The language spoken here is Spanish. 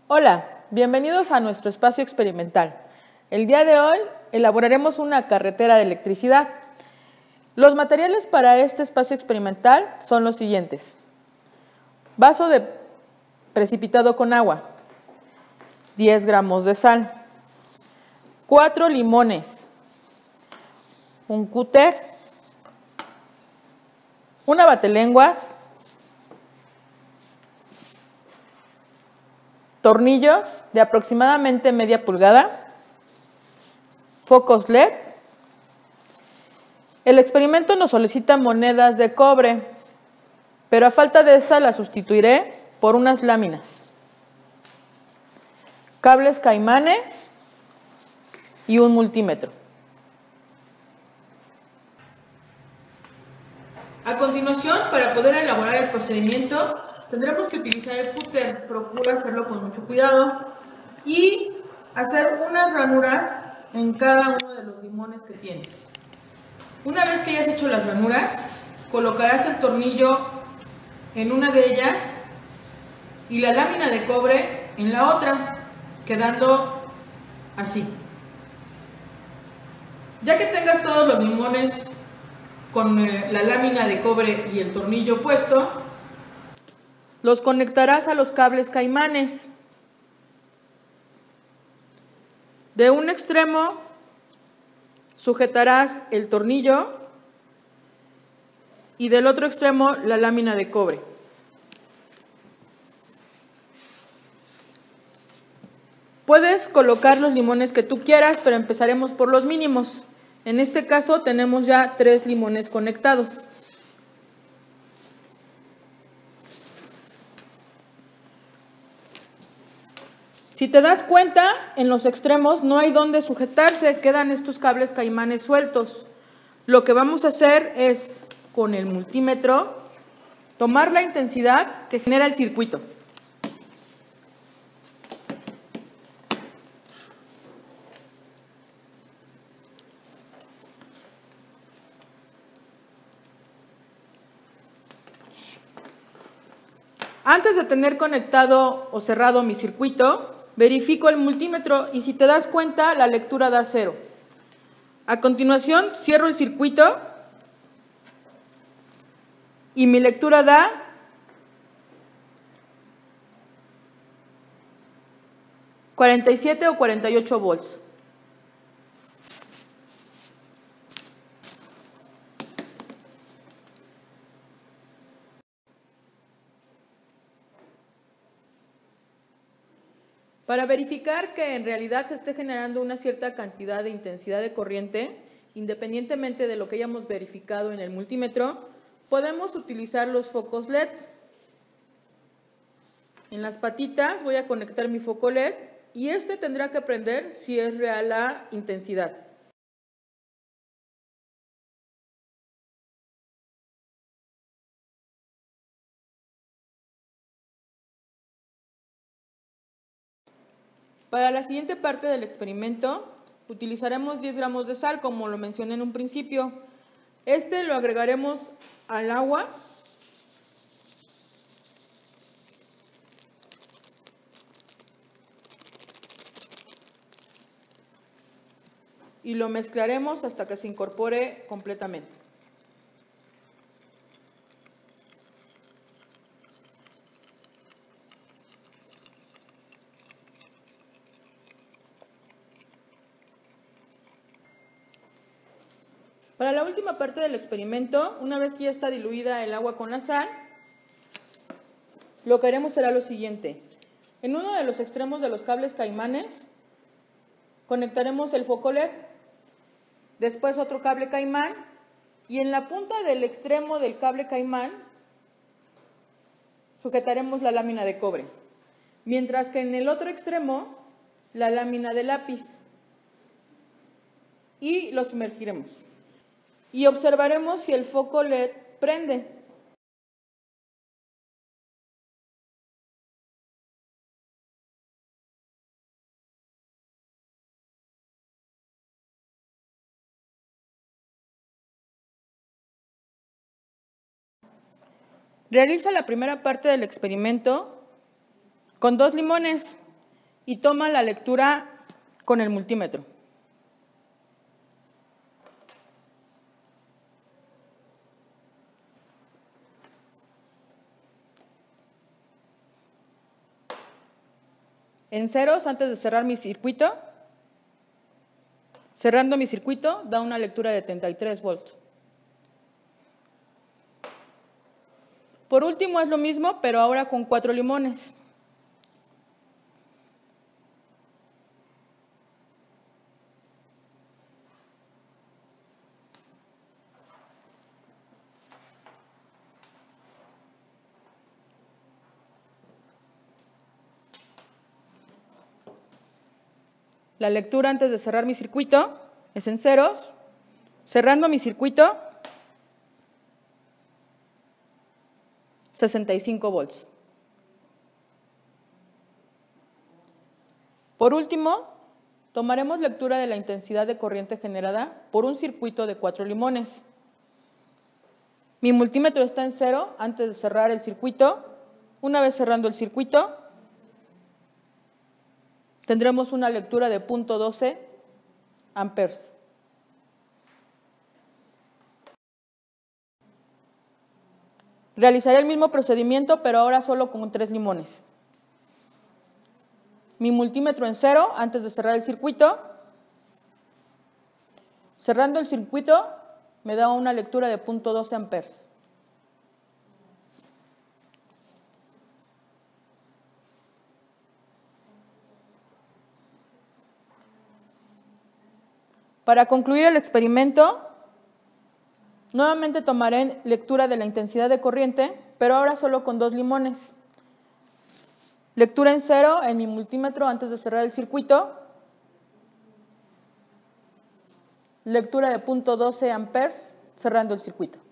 Hola, bienvenidos a nuestro espacio experimental. El día de hoy elaboraremos una carretera de electricidad. Los materiales para este espacio experimental son los siguientes: vaso de precipitado con agua, 10 gramos de sal, 4 limones, un cúter, una batelenguas, tornillos de aproximadamente media pulgada, focos LED. El experimento nos solicita monedas de cobre, pero a falta de estas las sustituiré por unas láminas, cables caimanes y un multímetro. A continuación, para poder elaborar el procedimiento, tendremos que utilizar el cúter. Procura hacerlo con mucho cuidado y hacer unas ranuras en cada uno de los limones que tienes. Una vez que hayas hecho las ranuras, colocarás el tornillo en una de ellas y la lámina de cobre en la otra, quedando así. Ya que tengas todos los limones con la lámina de cobre y el tornillo puesto, los conectarás a los cables caimanes. De un extremo sujetarás el tornillo y del otro extremo la lámina de cobre. Puedes colocar los limones que tú quieras, pero empezaremos por los mínimos. En este caso tenemos ya 3 limones conectados. Si te das cuenta, en los extremos no hay donde sujetarse, quedan estos cables caimanes sueltos. Lo que vamos a hacer es, con el multímetro, tomar la intensidad que genera el circuito. Antes de tener conectado o cerrado mi circuito, verifico el multímetro y si te das cuenta, la lectura da 0. A continuación, cierro el circuito y mi lectura da 47 o 48 volts. Para verificar que en realidad se esté generando una cierta cantidad de intensidad de corriente, independientemente de lo que hayamos verificado en el multímetro, podemos utilizar los focos LED. En las patitas voy a conectar mi foco LED y este tendrá que prender si es real la intensidad. Para la siguiente parte del experimento, utilizaremos 10 gramos de sal, como lo mencioné en un principio. Este lo agregaremos al agua y lo mezclaremos hasta que se incorpore completamente. Para la última parte del experimento, una vez que ya está diluida el agua con la sal, lo que haremos será lo siguiente. En uno de los extremos de los cables caimanes conectaremos el foco LED, después otro cable caimán y en la punta del extremo del cable caimán sujetaremos la lámina de cobre, mientras que en el otro extremo la lámina de lápiz y lo sumergiremos. Y observaremos si el foco LED prende. Realiza la primera parte del experimento con 2 limones y toma la lectura con el multímetro. En ceros, antes de cerrar mi circuito, cerrando mi circuito, da una lectura de 33 volts. Por último es lo mismo, pero ahora con 4 limones. La lectura antes de cerrar mi circuito es en ceros. Cerrando mi circuito, 65 volts. Por último, tomaremos lectura de la intensidad de corriente generada por un circuito de 4 limones. Mi multímetro está en cero antes de cerrar el circuito. Una vez cerrando el circuito, tendremos una lectura de 0.12 amperes. Realizaré el mismo procedimiento, pero ahora solo con 3 limones. Mi multímetro en cero antes de cerrar el circuito. Cerrando el circuito me da una lectura de 0.12 amperes. Para concluir el experimento, nuevamente tomaré lectura de la intensidad de corriente, pero ahora solo con 2 limones. Lectura en cero en mi multímetro antes de cerrar el circuito. Lectura de 0.12 amperes cerrando el circuito.